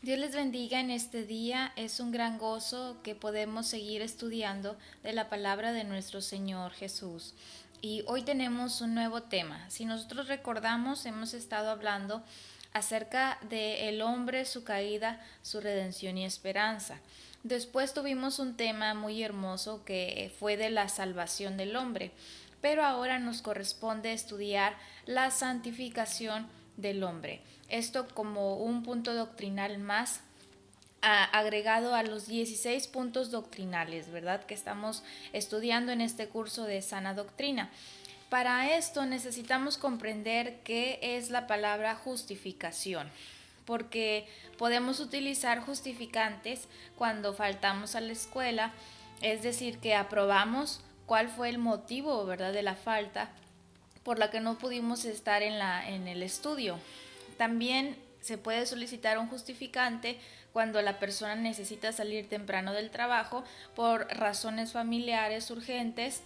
Dios les bendiga en este día. Es un gran gozo que podemos seguir estudiando de la palabra de nuestro Señor Jesús. Y hoy tenemos un nuevo tema. Si nosotros recordamos, hemos estado hablando acerca de el hombre, su caída, su redención y esperanza. Después tuvimos un tema muy hermoso que fue de la salvación del hombre. Pero ahora nos corresponde estudiar la santificación del hombre. Esto como un punto doctrinal más agregado a los 16 puntos doctrinales, ¿verdad? Que estamos estudiando en este curso de sana doctrina. Para esto necesitamos comprender qué es la palabra justificación, porque podemos utilizar justificantes cuando faltamos a la escuela, es decir, que aprobamos cuál fue el motivo, ¿verdad?, de la falta por la que no pudimos estar en el estudio. También se puede solicitar un justificante cuando la persona necesita salir temprano del trabajo por razones familiares urgentes,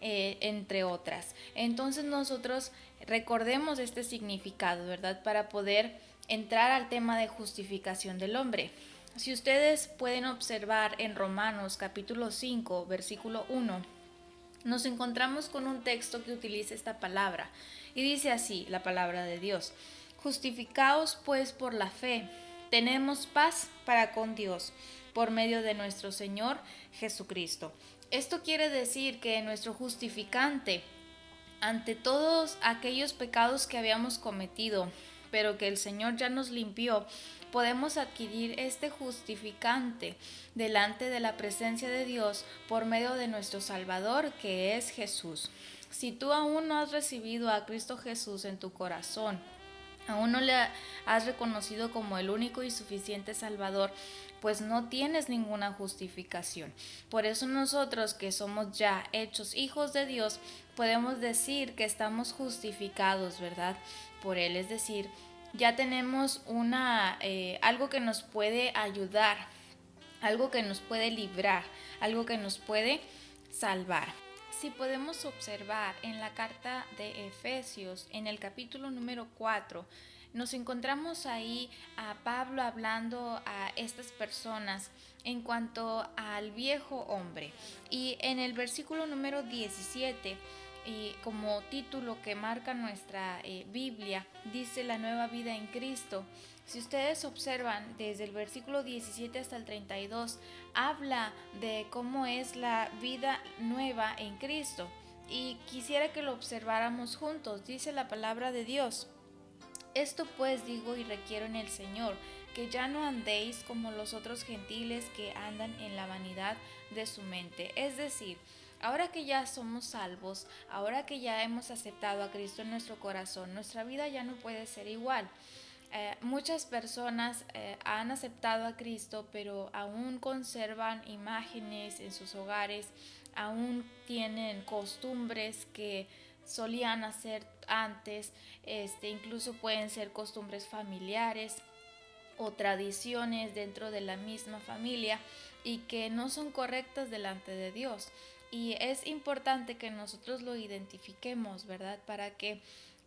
entre otras. Entonces nosotros recordemos este significado, ¿verdad? Para poder entrar al tema de justificación del hombre. Si ustedes pueden observar en Romanos capítulo 5, versículo 1, nos encontramos con un texto que utiliza esta palabra y dice así la palabra de Dios: justificaos pues por la fe, tenemos paz para con Dios por medio de nuestro Señor Jesucristo. Esto quiere decir que nuestro justificante ante todos aquellos pecados que habíamos cometido, pero que el Señor ya nos limpió, podemos adquirir este justificante delante de la presencia de Dios por medio de nuestro Salvador, que es Jesús. Si tú aún no has recibido a Cristo Jesús en tu corazón, aún no le has reconocido como el único y suficiente Salvador, pues no tienes ninguna justificación. Por eso nosotros, que somos ya hechos hijos de Dios, podemos decir que estamos justificados, ¿verdad?, por Él. Es decir, ya tenemos algo que nos puede ayudar, algo que nos puede librar, algo que nos puede salvar. Si podemos observar en la carta de Efesios, en el capítulo número 4, nos encontramos ahí a Pablo hablando a estas personas en cuanto al viejo hombre. Y en el versículo número 17, y como título que marca nuestra Biblia, dice la nueva vida en Cristo. Si ustedes observan desde el versículo 17 hasta el 32, habla de cómo es la vida nueva en Cristo. Y quisiera que lo observáramos juntos. Dice la palabra de Dios: esto pues digo y requiero en el Señor, que ya no andéis como los otros gentiles que andan en la vanidad de su mente. Es decir, ahora que ya somos salvos, ahora que ya hemos aceptado a Cristo en nuestro corazón, nuestra vida ya no puede ser igual. Muchas personas han aceptado a Cristo, pero aún conservan imágenes en sus hogares, aún tienen costumbres que solían hacer antes, incluso pueden ser costumbres familiares o tradiciones dentro de la misma familia y que no son correctas delante de Dios. Y es importante que nosotros lo identifiquemos, ¿verdad?, para que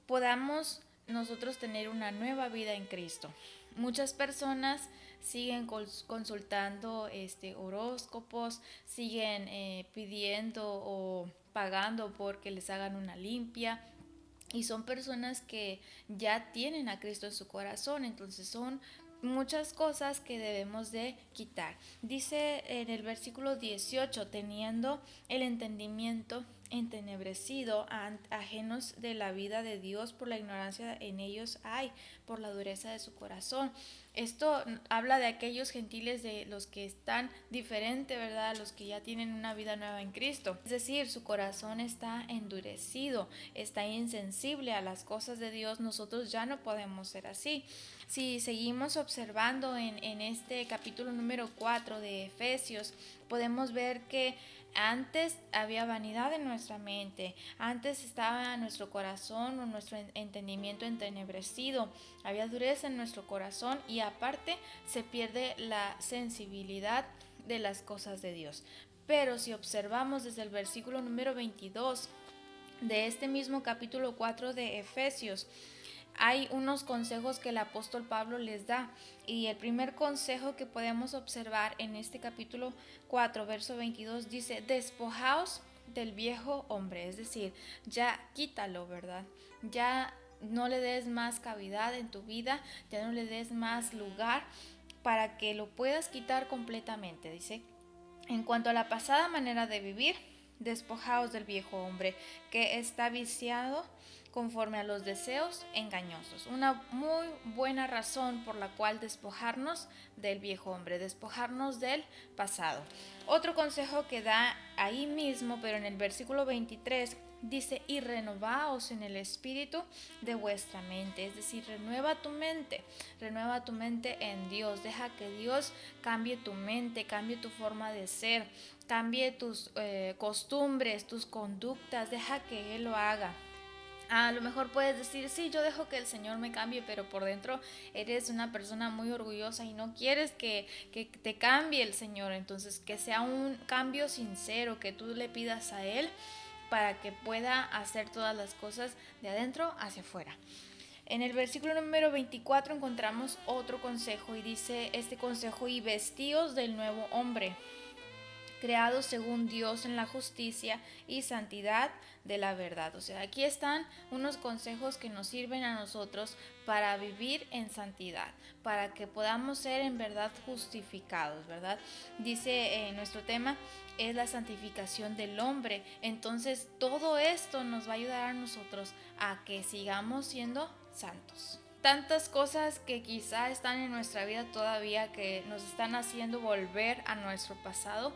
podamos nosotros tener una nueva vida en Cristo. Muchas personas siguen consultando horóscopos, siguen pidiendo o pagando porque les hagan una limpia, y son personas que ya tienen a Cristo en su corazón. Entonces son muchas cosas que debemos de quitar. Dice en el versículo 18: teniendo el entendimiento entenebrecido, ajenos de la vida de Dios por la ignorancia en ellos hay, por la dureza de su corazón. Esto habla de aquellos gentiles, de los que están diferente, ¿verdad?, los que ya tienen una vida nueva en Cristo. Es decir, su corazón está endurecido, está insensible a las cosas de Dios. Nosotros ya no podemos ser así. Si seguimos observando en este capítulo número 4 de Efesios, podemos ver que antes había vanidad en nuestra mente, antes estaba nuestro corazón o nuestro entendimiento entenebrecido, había dureza en nuestro corazón y aparte se pierde la sensibilidad de las cosas de Dios. Pero si observamos desde el versículo número 22 de este mismo capítulo 4 de Efesios, hay unos consejos que el apóstol Pablo les da, y el primer consejo que podemos observar en este capítulo 4, verso 22 dice: despojaos del viejo hombre, es decir, ya quítalo, ¿verdad? Ya no le des más cavidad en tu vida, ya no le des más lugar para que lo puedas quitar completamente. Dice: en cuanto a la pasada manera de vivir, despojaos del viejo hombre que está viciado conforme a los deseos engañosos. Una muy buena razón por la cual despojarnos del viejo hombre, despojarnos del pasado. Otro consejo que da ahí mismo, pero en el versículo 23, dice: y renovaos en el espíritu de vuestra mente, es decir, renueva tu mente en Dios, deja que Dios cambie tu mente, cambie tu forma de ser, cambie tus costumbres, tus conductas, deja que Él lo haga. A lo mejor puedes decir: sí, yo dejo que el Señor me cambie, pero por dentro eres una persona muy orgullosa y no quieres que te cambie el Señor. Entonces, que sea un cambio sincero, que tú le pidas a Él para que pueda hacer todas las cosas de adentro hacia afuera. En el versículo número 24 encontramos otro consejo, y dice este consejo: y vestíos del nuevo hombre, creados según Dios en la justicia y santidad de la verdad. O sea, aquí están unos consejos que nos sirven a nosotros para vivir en santidad, para que podamos ser en verdad justificados, ¿verdad? Dice nuestro tema es la santificación del hombre. Entonces todo esto nos va a ayudar a nosotros a que sigamos siendo santos. Tantas cosas que quizá están en nuestra vida todavía que nos están haciendo volver a nuestro pasado,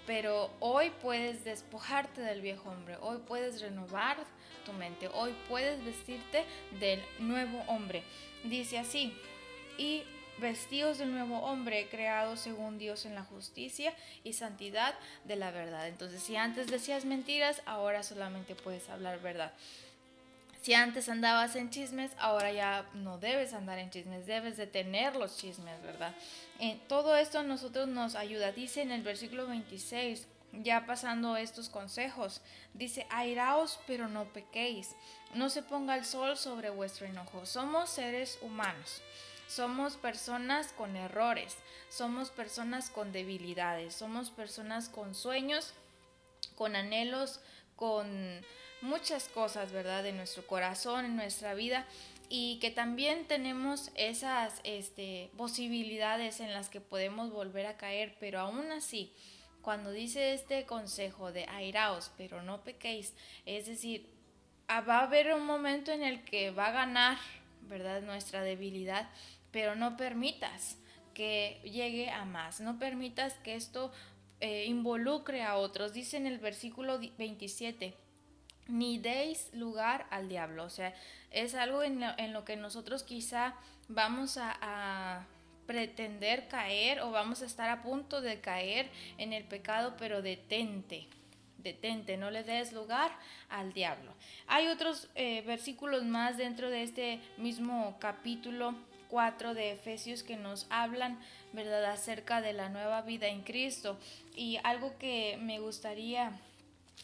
pero hoy puedes despojarte del viejo hombre, hoy puedes renovar tu mente, hoy puedes vestirte del nuevo hombre. Dice así: y vestidos del nuevo hombre, creado según Dios en la justicia y santidad de la verdad. Entonces, si antes decías mentiras, ahora solamente puedes hablar verdad. Si antes andabas en chismes, ahora ya no debes andar en chismes, debes detener los chismes, ¿verdad? Todo esto a nosotros nos ayuda. Dice en el versículo 26, ya pasando estos consejos, dice: airaos pero no pequéis, no se ponga el sol sobre vuestro enojo. Somos seres humanos, somos personas con errores, somos personas con debilidades, somos personas con sueños, con anhelos, con muchas cosas, ¿verdad? En nuestro corazón, en nuestra vida, y que también tenemos esas posibilidades en las que podemos volver a caer, pero aún así, cuando dice este consejo de airaos, pero no pequéis, es decir, va a haber un momento en el que va a ganar, ¿verdad?, nuestra debilidad, pero no permitas que llegue a más, no permitas que esto involucre a otros. Dice en el versículo 27, ni deis lugar al diablo. O sea, es algo en lo que nosotros quizá vamos a pretender caer, o vamos a estar a punto de caer en el pecado, pero detente, no le des lugar al diablo. Hay otros versículos más dentro de este mismo capítulo 4 de Efesios que nos hablan, ¿verdad?, acerca de la nueva vida en Cristo. Y algo que me gustaría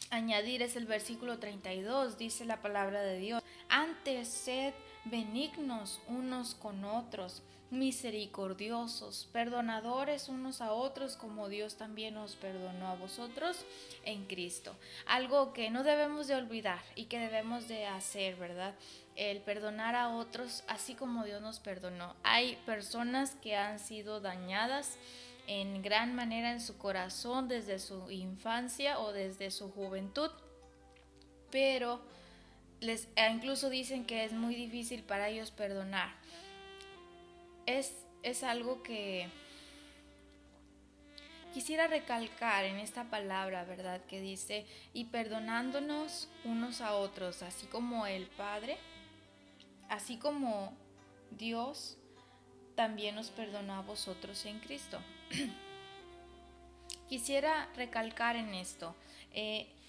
añadir es el versículo 32, dice la palabra de Dios: antes sed benignos unos con otros, misericordiosos, perdonadores unos a otros, como Dios también os perdonó a vosotros en Cristo. Algo que no debemos de olvidar y que debemos de hacer, ¿verdad? El perdonar a otros así como Dios nos perdonó. Hay personas que han sido dañadas en gran manera en su corazón desde su infancia o desde su juventud, pero incluso dicen que es muy difícil para ellos perdonar. Es algo que quisiera recalcar en esta palabra, ¿verdad?, que dice: y perdonándonos unos a otros, así como el Padre, así como Dios también nos perdonó a vosotros en Cristo. Quisiera recalcar en esto,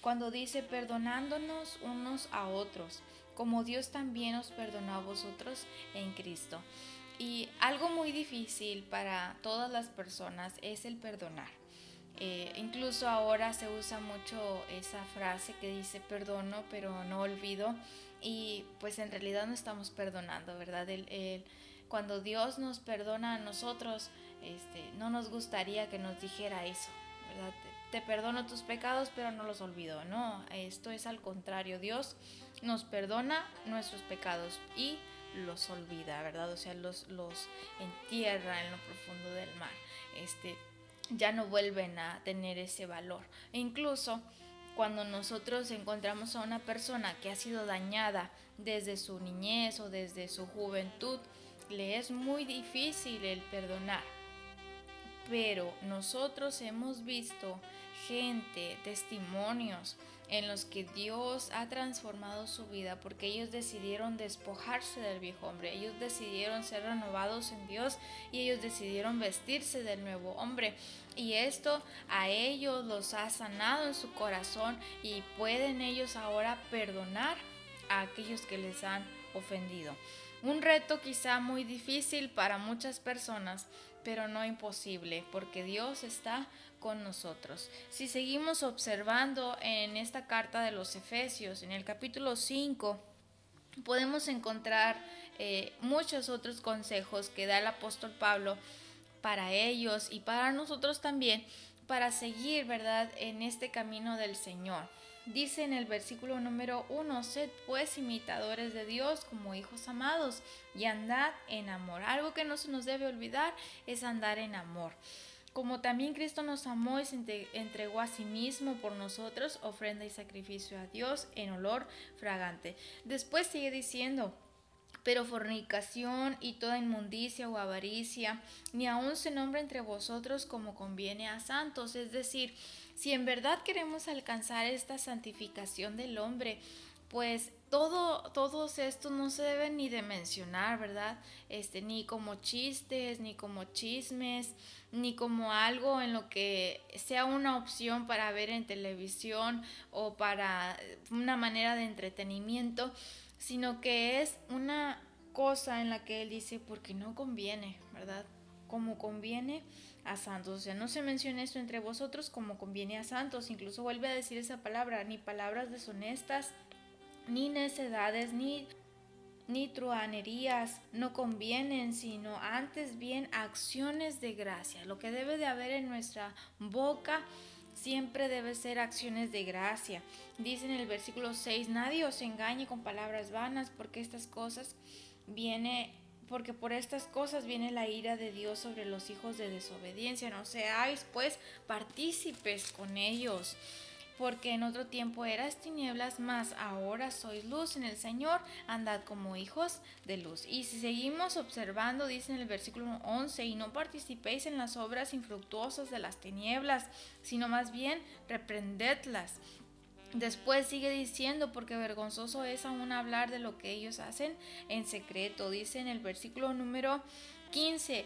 cuando dice perdonándonos unos a otros, como Dios también os perdonó a vosotros en Cristo. Y algo muy difícil para todas las personas es el perdonar. Incluso ahora se usa mucho esa frase que dice: perdono pero no olvido. y pues en realidad no estamos perdonando, ¿verdad? Cuando Dios nos perdona a nosotros, no nos gustaría que nos dijera eso, ¿verdad? Te perdono tus pecados, pero no los olvido. No, esto es al contrario. Dios nos perdona nuestros pecados y los olvida, ¿verdad? O sea, los entierra en lo profundo del mar. Ya no vuelven a tener ese valor. E incluso cuando nosotros encontramos a una persona que ha sido dañada desde su niñez o desde su juventud, le es muy difícil el perdonar. Pero nosotros hemos visto gente, testimonios en los que Dios ha transformado su vida porque ellos decidieron despojarse del viejo hombre, ellos decidieron ser renovados en Dios y ellos decidieron vestirse del nuevo hombre. Y esto a ellos los ha sanado en su corazón y pueden ellos ahora perdonar a aquellos que les han ofendido. Un reto quizá muy difícil para muchas personas, pero no imposible, porque Dios está con nosotros. Si seguimos observando en esta carta de los Efesios, en el capítulo 5, podemos encontrar muchos otros consejos que da el apóstol Pablo para ellos y para nosotros también, para seguir, ¿verdad?, en este camino del Señor. Dice en el versículo número 1, sed pues imitadores de Dios como hijos amados y andad en amor. Algo que no se nos debe olvidar es andar en amor. Como también Cristo nos amó y se entregó a sí mismo por nosotros, ofrenda y sacrificio a Dios en olor fragante. Después sigue diciendo, pero fornicación y toda inmundicia o avaricia, ni aun se nombra entre vosotros como conviene a santos. Es decir, si en verdad queremos alcanzar esta santificación del hombre, pues todos estos no se deben ni de mencionar, ¿verdad? Ni como chistes, ni como chismes, ni como algo en lo que sea una opción para ver en televisión o para una manera de entretenimiento, sino que es una cosa en la que él dice porque no conviene, ¿verdad? Como conviene a santos. O sea, no se menciona esto entre vosotros como conviene a santos. Incluso vuelve a decir esa palabra, ni palabras deshonestas, ni necedades, ni truhanerías no convienen, sino antes bien acciones de gracia. Lo que debe de haber en nuestra boca siempre debe ser acciones de gracia. Dice en el versículo 6, nadie os engañe con palabras vanas, porque por estas cosas viene la ira de Dios sobre los hijos de desobediencia. No seáis pues partícipes con ellos, porque en otro tiempo eras tinieblas, mas ahora sois luz en el Señor, andad como hijos de luz. Y si seguimos observando, dice en el versículo 11, y no participéis en las obras infructuosas de las tinieblas, sino más bien reprendedlas. Después sigue diciendo, porque vergonzoso es aún hablar de lo que ellos hacen en secreto. Dice en el versículo número 15,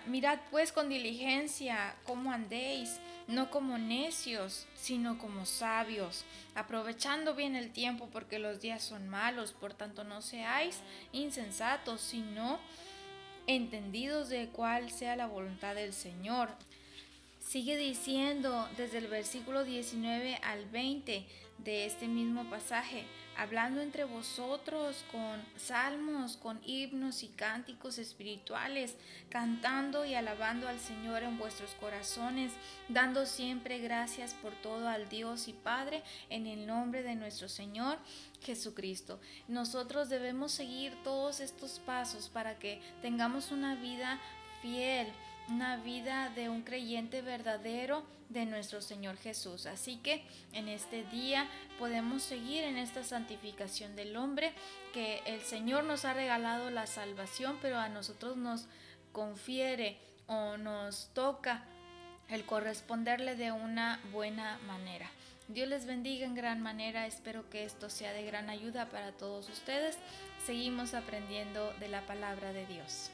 mirad pues con diligencia cómo andéis, no como necios, sino como sabios, aprovechando bien el tiempo, porque los días son malos. Por tanto, no seáis insensatos, sino entendidos de cuál sea la voluntad del Señor. Sigue diciendo desde el versículo 19 al 20 de este mismo pasaje, hablando entre vosotros con salmos, con himnos y cánticos espirituales, cantando y alabando al Señor en vuestros corazones, dando siempre gracias por todo al Dios y Padre en el nombre de nuestro Señor Jesucristo. Nosotros debemos seguir todos estos pasos para que tengamos una vida fiel, una vida de un creyente verdadero de nuestro Señor Jesús. Así que en este día podemos seguir en esta santificación del hombre, que el Señor nos ha regalado la salvación, pero a nosotros nos confiere o nos toca el corresponderle de una buena manera. Dios les bendiga en gran manera. Espero que esto sea de gran ayuda para todos ustedes. Seguimos aprendiendo de la palabra de Dios.